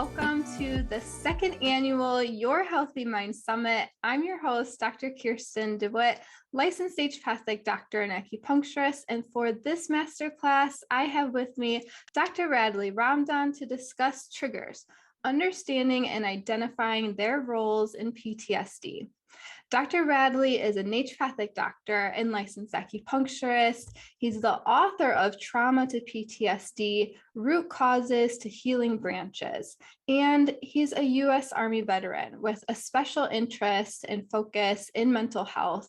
welcome to the second annual Your Healthy Mind Summit. I'm your host, Dr. Kirsten DeWitt, licensed naturopathic doctor and acupuncturist. And for this masterclass, I have with me Dr. Radley Ramdhan to discuss triggers, understanding and identifying their roles in PTSD. Dr. Radley is a naturopathic doctor and licensed acupuncturist. He's the author of Trauma to PTSD, Root Causes to Healing Branches, and he's a U.S. Army veteran with a special interest and focus in mental health.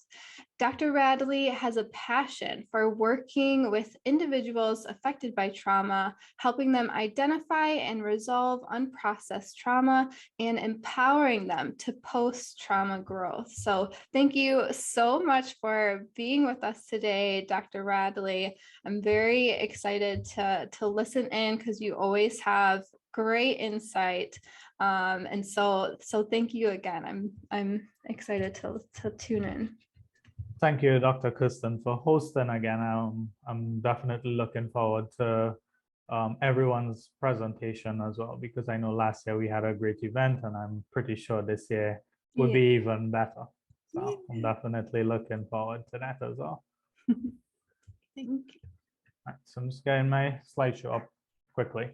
Dr. Radley has a passion for working with individuals affected by trauma, helping them identify and resolve unprocessed trauma, and empowering them to post-trauma growth. So thank you so much for being with us today, Dr. Radley. I'm very excited to listen in because you always have great insight. And so thank you again. I'm excited to tune in. Thank you, Dr. Kirsten, for hosting again. I'm definitely looking forward to everyone's presentation as well, because I know last year we had a great event and I'm pretty sure this year will be even better. So I'm definitely looking forward to that as well. Thank you. Right, so I'm just getting my slideshow up quickly.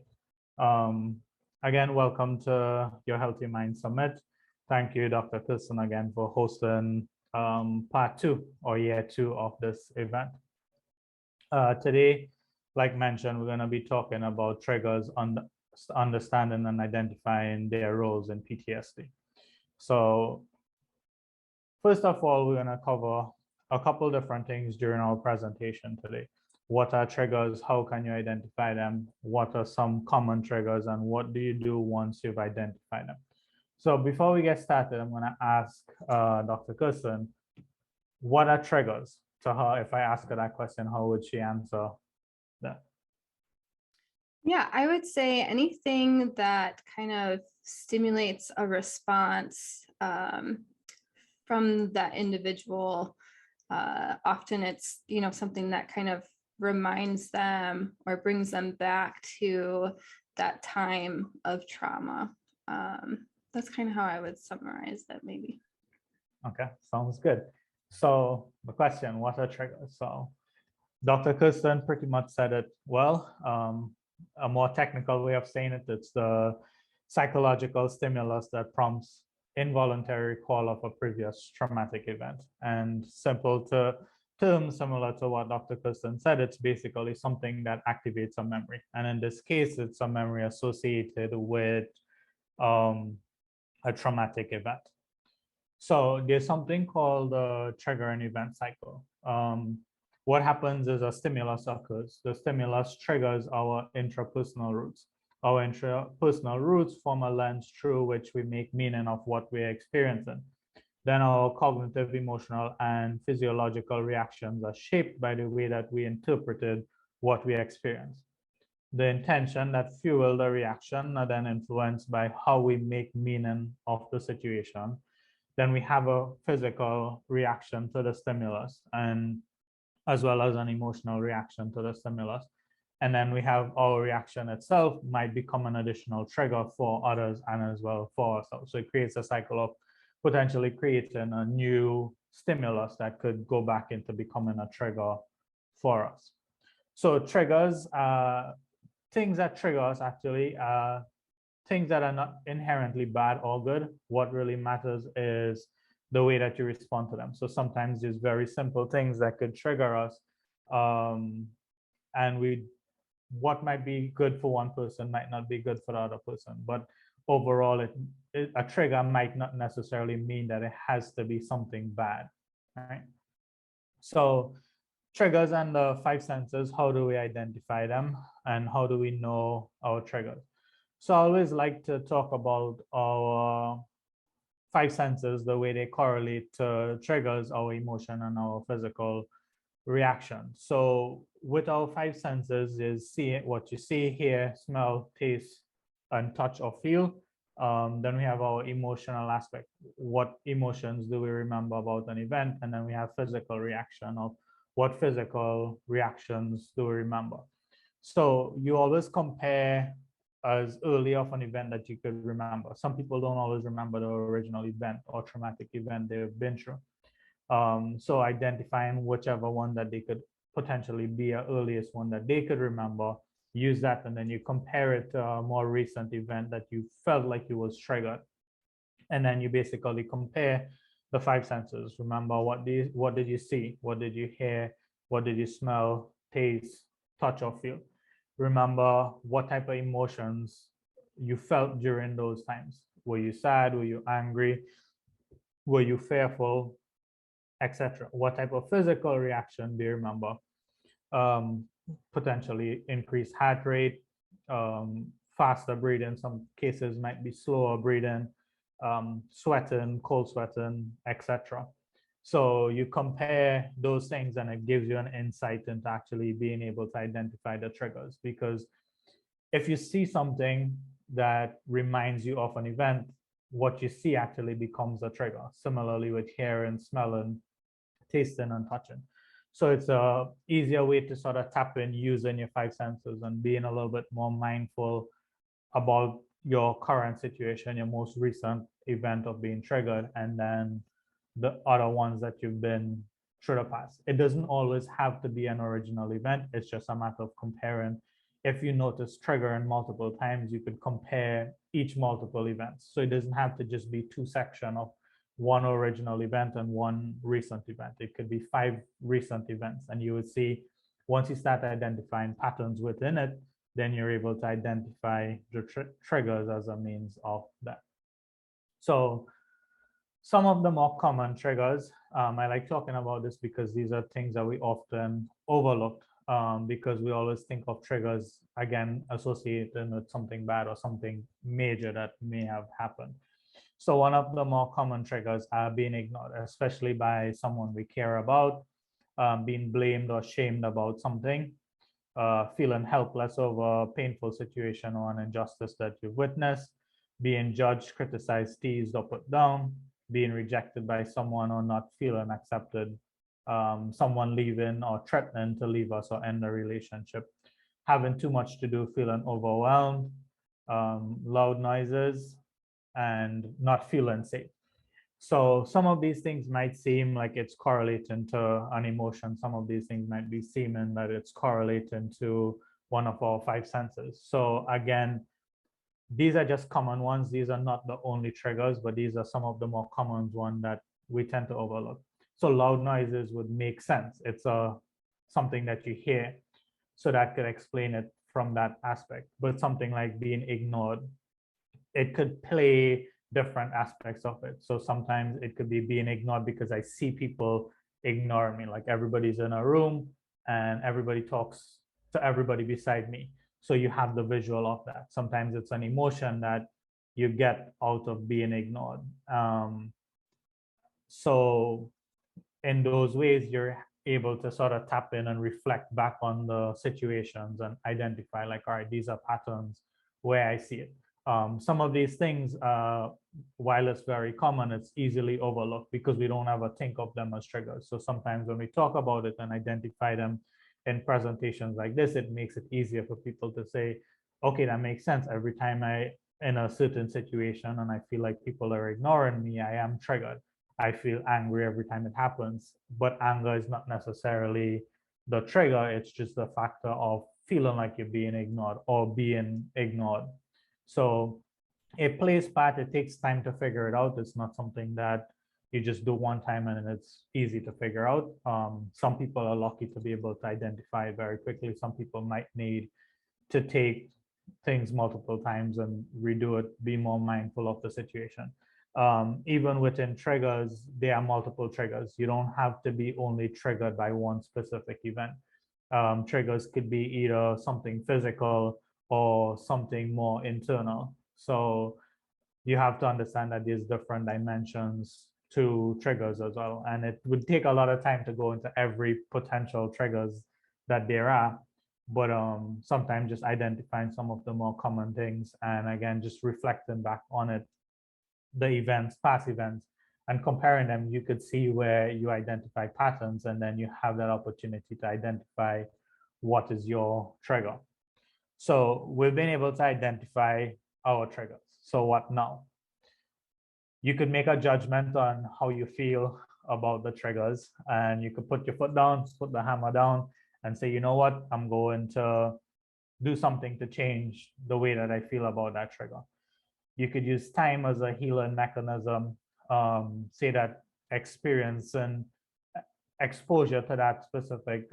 Again, welcome to Your Healthy Mind Summit. Thank you, Dr. Kirsten, again for hosting part 2 or year 2 of this event. Today, like mentioned, we're going to be talking about triggers, understanding and identifying their roles in PTSD. So first of all, we're going to cover a couple different things during our presentation today. What are triggers? How can you identify them? What are some common triggers? And what do you do once you've identified them? So before we get started, I'm going to ask Dr. Kirsten, what are triggers to her? If I ask her that question, how would she answer that? Yeah, I would say anything that kind of stimulates a response from that individual. Often it's, something that kind of reminds them or brings them back to that time of trauma. That's kind of how I would summarize that, maybe. Okay, sounds good. So the question, what are triggers? So Dr. Kirsten pretty much said it well. A more technical way of saying it, it's the psychological stimulus that prompts involuntary recall of a previous traumatic event. And simple terms similar to what Dr. Kirsten said, it's basically something that activates a memory. And in this case, it's a memory associated with a traumatic event. So there's something called the trigger and event cycle. What happens is a stimulus occurs. The stimulus triggers our intrapersonal roots. Our intrapersonal roots form a lens through which we make meaning of what we're experiencing. Then our cognitive, emotional, and physiological reactions are shaped by the way that we interpreted what we experienced. The intention that fuel the reaction are then influenced by how we make meaning of the situation. Then we have a physical reaction to the stimulus, and as well as an emotional reaction to the stimulus. And then we have our reaction itself might become an additional trigger for others and as well for ourselves. So it creates a cycle of potentially creating a new stimulus that could go back into becoming a trigger for us. So triggers, things that trigger us actually are things that are not inherently bad or good. What really matters is the way that you respond to them. So sometimes there's very simple things that could trigger us, and what might be good for one person might not be good for the other person. But overall, a trigger might not necessarily mean that it has to be something bad, right? So triggers and the 5 senses, how do we identify them and how do we know our triggers? So I always like to talk about our 5 senses, the way they correlate to triggers, our emotion and our physical reaction. So with our 5 senses is what you see, hear, smell, taste, and touch or feel. Then we have our emotional aspect. What emotions do we remember about an event? And then we have physical reaction of what physical reactions do we remember. So you always compare as early of an event that you could remember. Some people don't always remember the original event or traumatic event they've been through. So identifying whichever one that they could potentially be an earliest one that they could remember, use that, and then you compare it to a more recent event that you felt like you was triggered. And then you basically compare the five senses. Remember, what did you see? What did you hear? What did you smell, taste, touch, or feel? Remember what type of emotions you felt during those times. Were you sad? Were you angry? Were you fearful? Etc. What type of physical reaction do you remember? Potentially increased heart rate, faster breathing. Some cases might be slower breathing, sweating, cold sweating, etc. So you compare those things and it gives you an insight into actually being able to identify the triggers. Because if you see something that reminds you of an event, what you see actually becomes a trigger. Similarly with hearing, smelling, tasting, and touching. So it's a easier way to sort of tap in using your five senses and being a little bit more mindful about your current situation, your most recent event of being triggered, and then the other ones that you've been through the past. It doesn't always have to be an original event. It's just a matter of comparing. If you notice triggering multiple times, you could compare each multiple events. So it doesn't have to just be two sections of one original event and one recent event. It could be five recent events. And you would see, once you start identifying patterns within it, then you're able to identify the triggers as a means of that. So some of the more common triggers, I like talking about this because these are things that we often overlook, because we always think of triggers, again, associated with something bad or something major that may have happened. So one of the more common triggers are being ignored, especially by someone we care about, being blamed or shamed about something, feeling helpless over a painful situation or an injustice that you've witnessed, being judged, criticized, teased, or put down, being rejected by someone or not feeling accepted, someone leaving or threatening to leave us or end the relationship, having too much to do, feeling overwhelmed, loud noises, and not feeling safe. So some of these things might seem like it's correlating to an emotion. Some of these things might be seeming that it's correlating to one of our five senses. So again, these are just common ones. These are not the only triggers, but these are some of the more common ones that we tend to overlook. So loud noises would make sense. It's something that you hear. So that could explain it from that aspect. But something like being ignored, it could play different aspects of it. So sometimes it could be being ignored because I see people ignore me, like everybody's in a room and everybody talks to everybody beside me. So you have the visual of that. Sometimes it's an emotion that you get out of being ignored. So in those ways, you're able to sort of tap in and reflect back on the situations and identify like, all right, these are patterns where I see it. Some of these things, while it's very common, it's easily overlooked because we don't ever think of them as triggers. So sometimes when we talk about it and identify them in presentations like this, it makes it easier for people to say, okay, that makes sense. Every time I in a certain situation and I feel like people are ignoring me, I am triggered. I feel angry every time it happens, but anger is not necessarily the trigger. It's just the factor of feeling like you're being ignored or being ignored. So it plays part. It takes time to figure it out. It's not something that you just do one time and it's easy to figure out. Some people are lucky to be able to identify it very quickly. Some people might need to take things multiple times and redo it, be more mindful of the situation. Even within triggers, there are multiple triggers. You don't have to be only triggered by one specific event. Triggers could be either something physical or something more internal. So you have to understand that there's different dimensions to triggers as well. And it would take a lot of time to go into every potential triggers that there are. But sometimes just identifying some of the more common things and again, just reflecting back on it, the events, past events, and comparing them, you could see where you identify patterns and then you have that opportunity to identify what is your trigger. So we've been able to identify our triggers. So what now? You could make a judgment on how you feel about the triggers, and you could put your foot down, put the hammer down, and say, you know what, I'm going to do something to change the way that I feel about that trigger. You could use time as a healing mechanism. Say that experience and exposure to that specific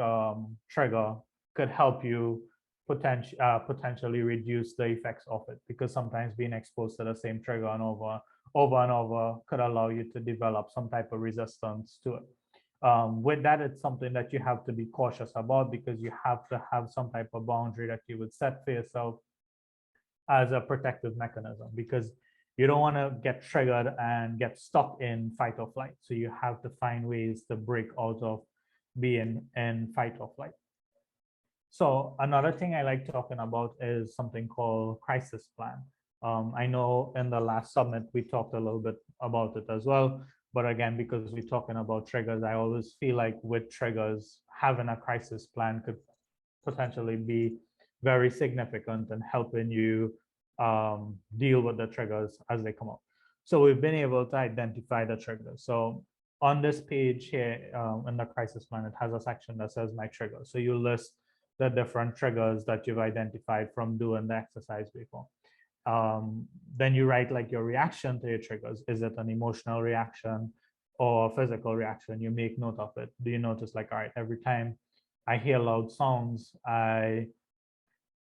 trigger could help you potentially reduce the effects of it, because sometimes being exposed to the same trigger and over and over could allow you to develop some type of resistance to it. With that, it's something that you have to be cautious about, because you have to have some type of boundary that you would set for yourself as a protective mechanism, because you don't want to get triggered and get stuck in fight or flight. So you have to find ways to break out of being in fight or flight. So another thing I like talking about is something called crisis plan. I know in the last summit, we talked a little bit about it as well. But again, because we're talking about triggers, I always feel like with triggers, having a crisis plan could potentially be very significant in helping you deal with the triggers as they come up. So we've been able to identify the triggers. So on this page here in the crisis plan, it has a section that says my triggers. So you list the different triggers that you've identified from doing the exercise before. Then you write like your reaction to your triggers. Is it an emotional reaction or physical reaction? You make note of it. Do you notice like, all right, every time I hear loud sounds, I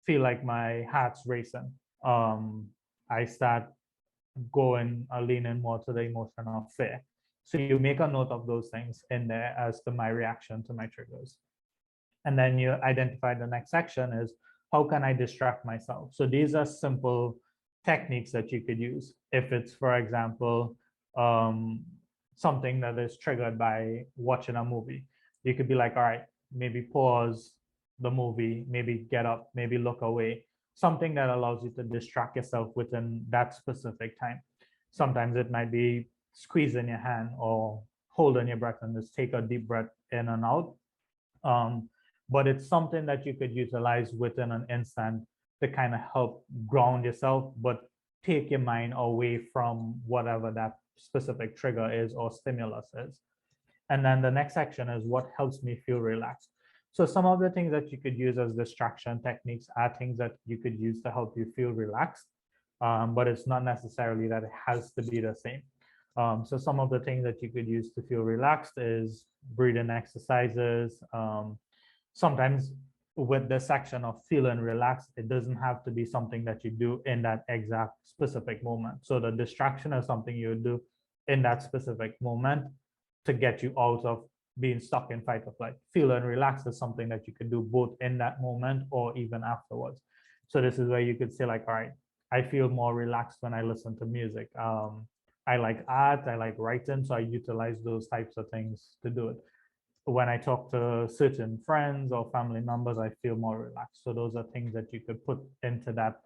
feel like my heart's racing. I start going leaning more to the emotion of fear. So you make a note of those things in there as to my reaction to my triggers. And then you identify the next section is, how can I distract myself? So these are simple techniques that you could use. If it's, for example, something that is triggered by watching a movie, you could be like, all right, maybe pause the movie, maybe get up, maybe look away, something that allows you to distract yourself within that specific time. Sometimes it might be squeezing your hand or holding your breath and just take a deep breath in and out. But it's something that you could utilize within an instant to kind of help ground yourself, but take your mind away from whatever that specific trigger is or stimulus is. And then the next section is what helps me feel relaxed. So some of the things that you could use as distraction techniques are things that you could use to help you feel relaxed, but it's not necessarily that it has to be the same. So some of the things that you could use to feel relaxed is breathing exercises. Sometimes with the section of feeling relaxed, it doesn't have to be something that you do in that exact specific moment. So the distraction is something you would do in that specific moment to get you out of being stuck in fight or flight. Feeling relaxed is something that you can do both in that moment or even afterwards. So this is where you could say like, all right, I feel more relaxed when I listen to music. I like art, I like writing, so I utilize those types of things to do it. When I talk to certain friends or family members, I feel more relaxed. So those are things that you could put into that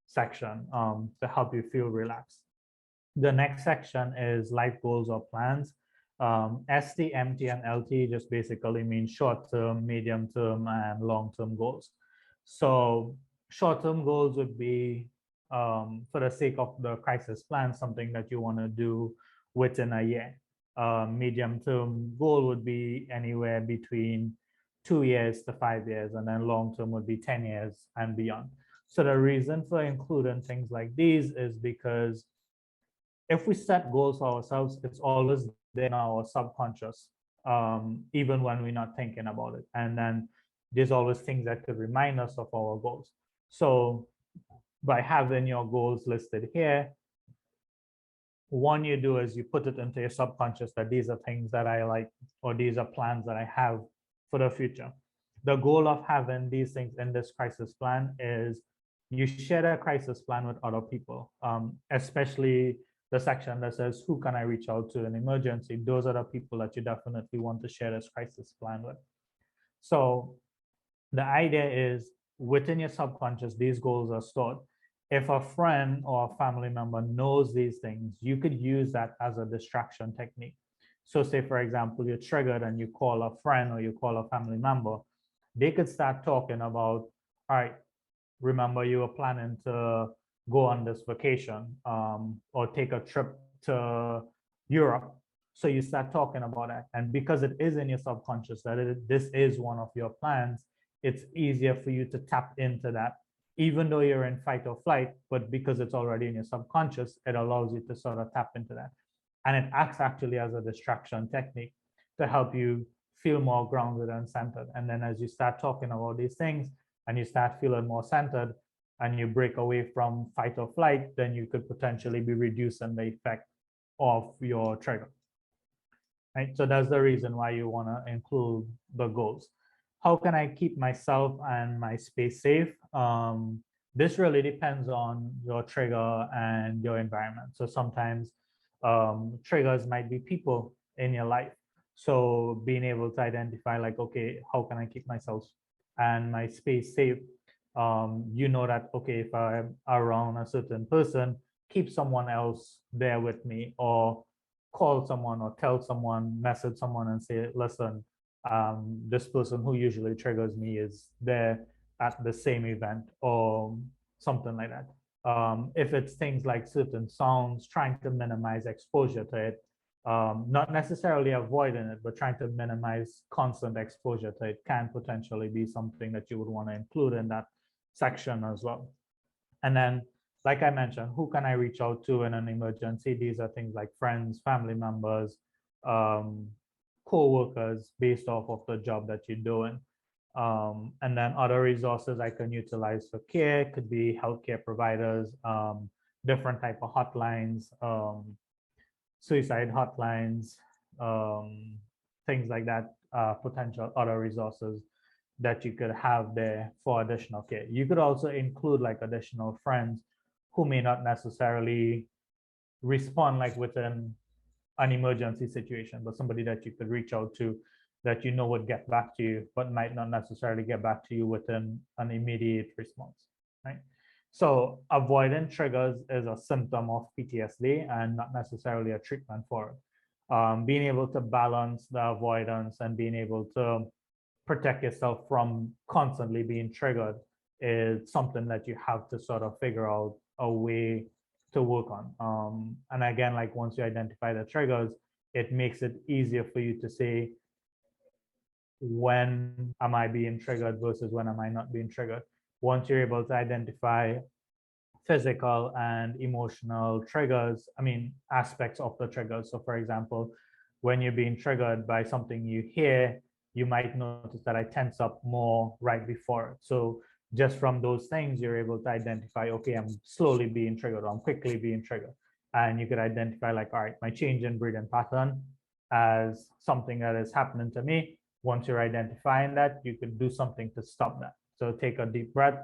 section to help you feel relaxed. The next section is life goals or plans. ST, MT, and LT just basically means short-term, medium-term, and long-term goals. So short-term goals would be, for the sake of the crisis plan, something that you want to do within a year. Medium-term goal would be anywhere between 2 years to 5 years, and then long-term would be 10 years and beyond. So the reason for including things like these is because if we set goals for ourselves, it's always there in our subconscious, even when we're not thinking about it. And then there's always things that could remind us of our goals. So by having your goals listed here, one you do is you put it into your subconscious that these are things that I like, or these are plans that I have for the future. The goal of having these things in this crisis plan is you share a crisis plan with other people, especially the section that says, who can I reach out to in emergency? Those are the people that you definitely want to share this crisis plan with. So the idea is within your subconscious, these goals are stored. If a friend or a family member knows these things, you could use that as a distraction technique. So say, for example, you're triggered and you call a friend or you call a family member, they could start talking about, all right, remember you were planning to go on this vacation or take a trip to Europe. So you start talking about that. And because it is in your subconscious that this is one of your plans, it's easier for you to tap into that, even though you're in fight or flight, but because it's already in your subconscious, it allows you to sort of tap into that. And it acts actually as a distraction technique to help you feel more grounded and centered. And then as you start talking about these things and you start feeling more centered and you break away from fight or flight, then you could potentially be reducing the effect of your trigger. Right? So that's the reason why you want to include the goals. How can I keep myself and my space safe? This really depends on your trigger and your environment. So sometimes triggers might be people in your life. So being able to identify like, okay, how can I keep myself and my space safe? You know that, okay, if I'm around a certain person, keep someone else there with me, or call someone or tell someone, message someone and say, listen, this person who usually triggers me is there at the same event or something like that. If it's things like certain sounds, trying to minimize exposure to it, not necessarily avoiding it, but trying to minimize constant exposure to it can potentially be something that you would want to include in that section as well. And then, like I mentioned, who can I reach out to in an emergency? These are things like friends, family members, co-workers based off of the job that you're doing. And then other resources I can utilize for care could be healthcare providers, different type of hotlines, suicide hotlines, things like that, potential other resources that you could have there for additional care. You could also include like additional friends who may not necessarily respond like within an emergency situation, but somebody that you could reach out to that you know would get back to you, but might not necessarily get back to you within an immediate response, right? So avoiding triggers is a symptom of PTSD and not necessarily a treatment for it. Being able to balance the avoidance and being able to protect yourself from constantly being triggered is something that you have to sort of figure out a way to work on. And again, like once you identify the triggers, it makes it easier for you to say, when am I being triggered versus when am I not being triggered? Once you're able to identify physical and emotional triggers, aspects of the triggers. So for example, when you're being triggered by something you hear, you might notice that I tense up more right before it. So just from those things, you're able to identify, okay, I'm slowly being triggered, or I'm quickly being triggered. And you could identify like, all right, my change in breathing pattern as something that is happening to me. Once you're identifying that, you could do something to stop that. So take a deep breath,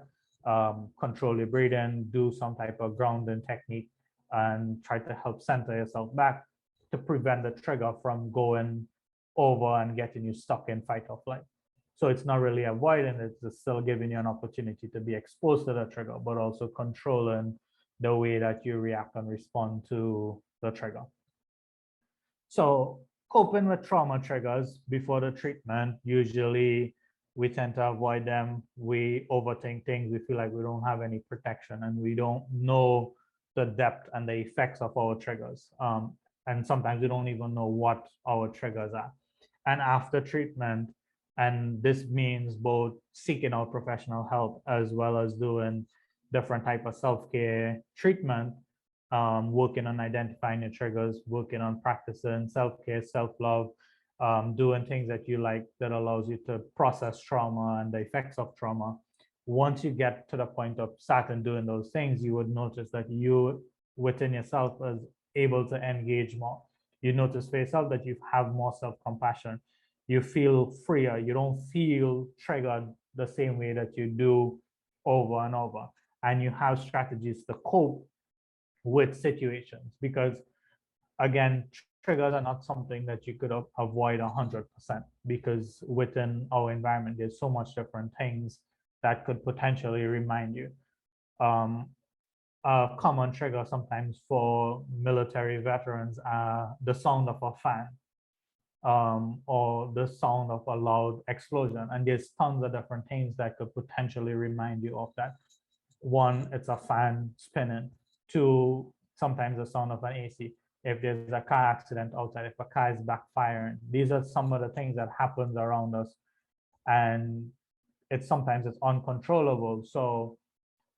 control your breathing, do some type of grounding technique, and try to help center yourself back to prevent the trigger from going over and getting you stuck in fight or flight. So it's not really avoiding it, it's still giving you an opportunity to be exposed to the trigger, but also controlling the way that you react and respond to the trigger. So coping with trauma triggers before the treatment, usually we tend to avoid them. We overthink things. We feel like we don't have any protection and we don't know the depth and the effects of our triggers. And sometimes we don't even know what our triggers are. And after treatment, and this means both seeking out professional help as well as doing different type of self-care treatment, working on identifying your triggers, working on practicing self-care, self-love, doing things that you like that allows you to process trauma and the effects of trauma. Once you get to the point of starting doing those things, you would notice that you within yourself is able to engage more. You notice for yourself that you have more self-compassion. You feel freer. You don't feel triggered the same way that you do over and over. And you have strategies to cope with situations, because again, triggers are not something that you could avoid 100%, because within our environment there's so much different things that could potentially remind you. A common trigger sometimes for military veterans are the sound of a fan, or the sound of a loud explosion, and there's tons of different things that could potentially remind you of that. one, it's a fan spinning. Two, sometimes the sound of an AC. If there's a car accident outside, if a car is backfiring, these are some of the things that happens around us, and sometimes it's uncontrollable. So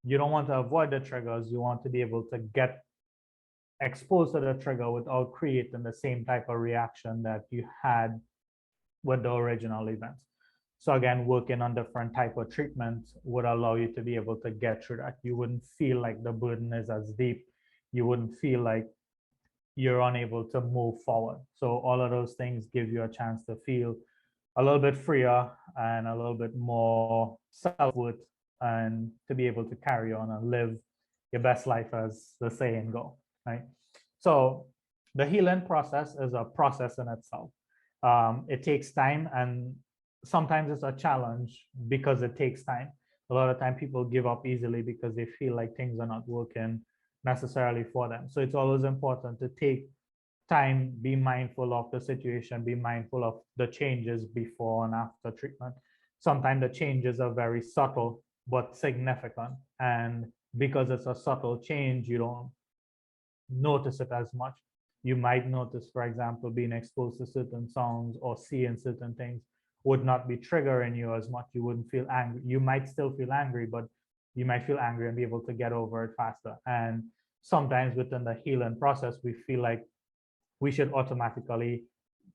you don't want to avoid the triggers. You want to be able to get exposed to the trigger without creating the same type of reaction that you had with the original events. So again, working on different type of treatments would allow you to be able to get through that. You wouldn't feel like the burden is as deep. You wouldn't feel like you're unable to move forward. So all of those things give you a chance to feel a little bit freer and a little bit more self-worth, and to be able to carry on and live your best life, as the saying go, right? So the healing process is a process in itself. It takes time, and sometimes it's a challenge because it takes time. A lot of time people give up easily because they feel like things are not working necessarily for them. So it's always important to take time, be mindful of the situation, be mindful of the changes before and after treatment. Sometimes the changes are very subtle but significant. And because it's a subtle change, you don't notice it as much. You might notice, for example, being exposed to certain sounds or seeing certain things would not be triggering you as much. You wouldn't feel angry. You might still feel angry, but you might feel angry and be able to get over it faster. And sometimes within the healing process, we feel like we should automatically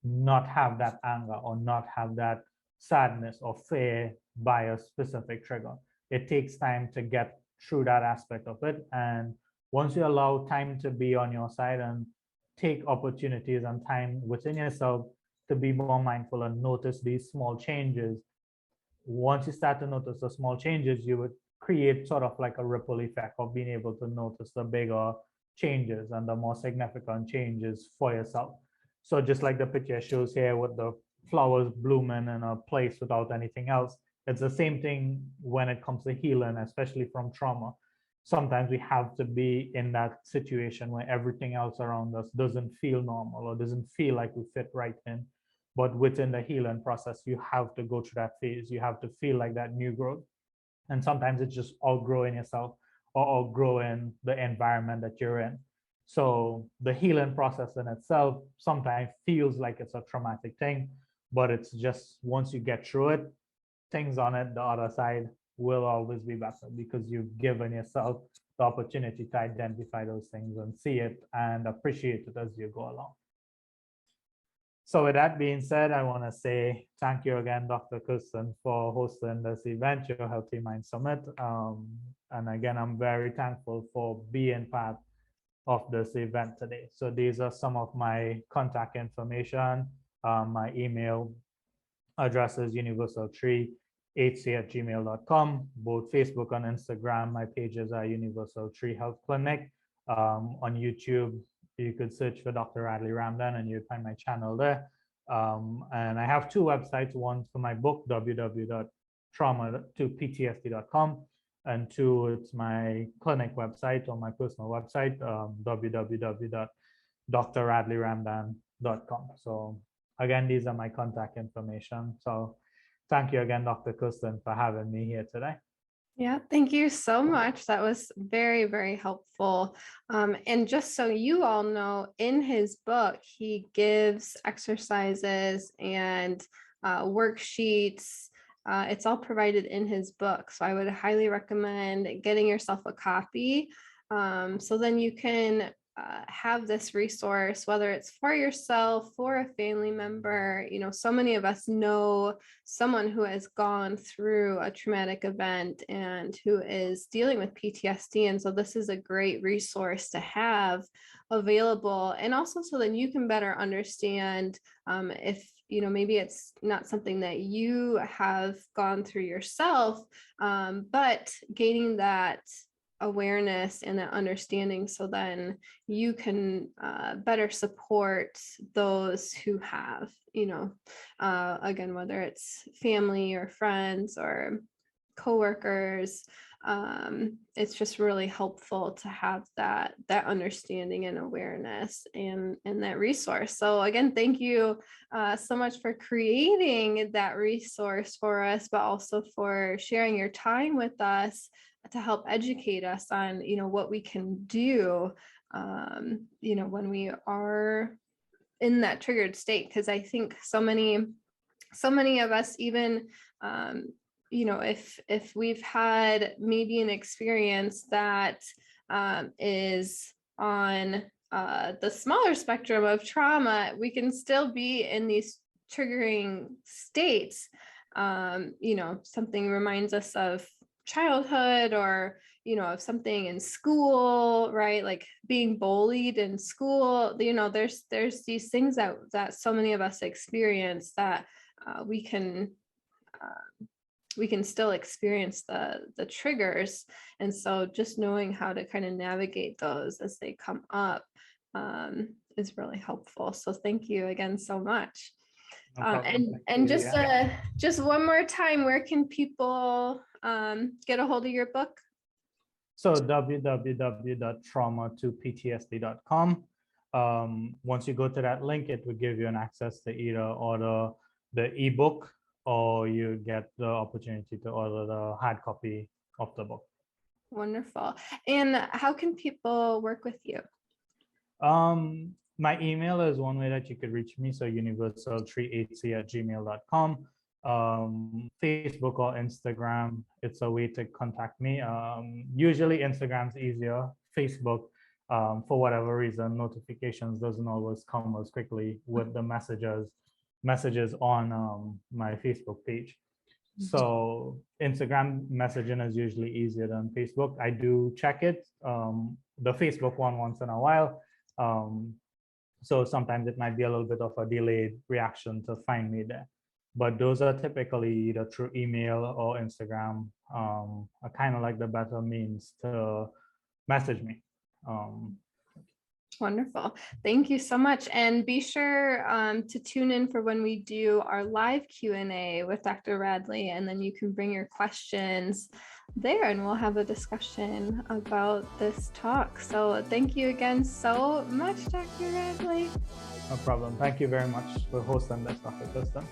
not have that anger or not have that sadness or fear by a specific trigger. It takes time to get through that aspect of it. And once you allow time to be on your side and take opportunities and time within yourself to be more mindful and notice these small changes, once you start to notice the small changes, you would create sort of like a ripple effect of being able to notice the bigger changes and the more significant changes for yourself. So just like the picture shows here with the flowers blooming in a place without anything else, it's the same thing when it comes to healing, especially from trauma. Sometimes we have to be in that situation where everything else around us doesn't feel normal or doesn't feel like we fit right in. But within the healing process, you have to go through that phase. You have to feel like that new growth. And sometimes it's just outgrowing yourself or outgrowing the environment that you're in. So the healing process in itself sometimes feels like it's a traumatic thing, but it's just once you get through it, things on it, the other side will always be better because you've given yourself the opportunity to identify those things and see it and appreciate it as you go along. So with that being said, I want to say thank you again, Dr. Kirsten, for hosting this event, your Healthy Mind Summit. And again, I'm very thankful for being part of this event today. So these are some of my contact information. My email address is universal3hc@gmail.com. Both Facebook and Instagram, my pages are Universal 3 Health Clinic. On YouTube, you could search for Dr. Radley Ramdhan and you'd find my channel there. And I have two websites, one for my book, www.trauma2ptsd.com, and two, it's my clinic website or my personal website, www.drradleyramdhan.com. So again, these are my contact information. So thank you again, Dr. Kirsten, for having me here today. Yeah, thank you so much. That was very, very helpful. And just so you all know, in his book, he gives exercises and worksheets. It's all provided in his book. So I would highly recommend getting yourself a copy. So then you can have this resource, whether it's for yourself, for a family member. You know, so many of us know someone who has gone through a traumatic event and who is dealing with PTSD. And so this is a great resource to have available. And also so that you can better understand if, you know, maybe it's not something that you have gone through yourself, but gaining that awareness and that understanding so then you can better support those who have, you know, again, whether it's family or friends or coworkers, it's just really helpful to have that understanding and awareness and that resource. So again, thank you so much for creating that resource for us, but also for sharing your time with us to help educate us on, what we can do, when we are in that triggered state. Because I think so many of us, even if we've had maybe an experience that is on the smaller spectrum of trauma, we can still be in these triggering states. Something reminds us of childhood, or of something in school, right? Like being bullied in school. There's these things that so many of us experience that we can still experience the triggers. And so just knowing how to kind of navigate those as they come up is really helpful. So thank you again so much. And just one more time, where can people get a hold of your book? So www.trauma2ptsd.com. Once you go to that link, it will give you an access to either order the ebook, or you get the opportunity to order the hard copy of the book. Wonderful. And how can people work with you? My email is one way that you could reach me. So universal380@gmail.com. Facebook or Instagram, it's a way to contact me. Usually Instagram's easier. Facebook, for whatever reason, notifications doesn't always come as quickly with the messages on my Facebook page. So Instagram messaging is usually easier than Facebook. I do check it, the Facebook one, once in a while. So sometimes it might be a little bit of a delayed reaction to find me there. But those are typically either through email or Instagram, are kind of like the better means to message me. Wonderful. Thank you so much. And be sure to tune in for when we do our live Q&A with Dr. Radley, and then you can bring your questions there and we'll have a discussion about this talk. So thank you again so much, Dr. Radley. No problem. Thank you very much for hosting this, Dr. Kristen.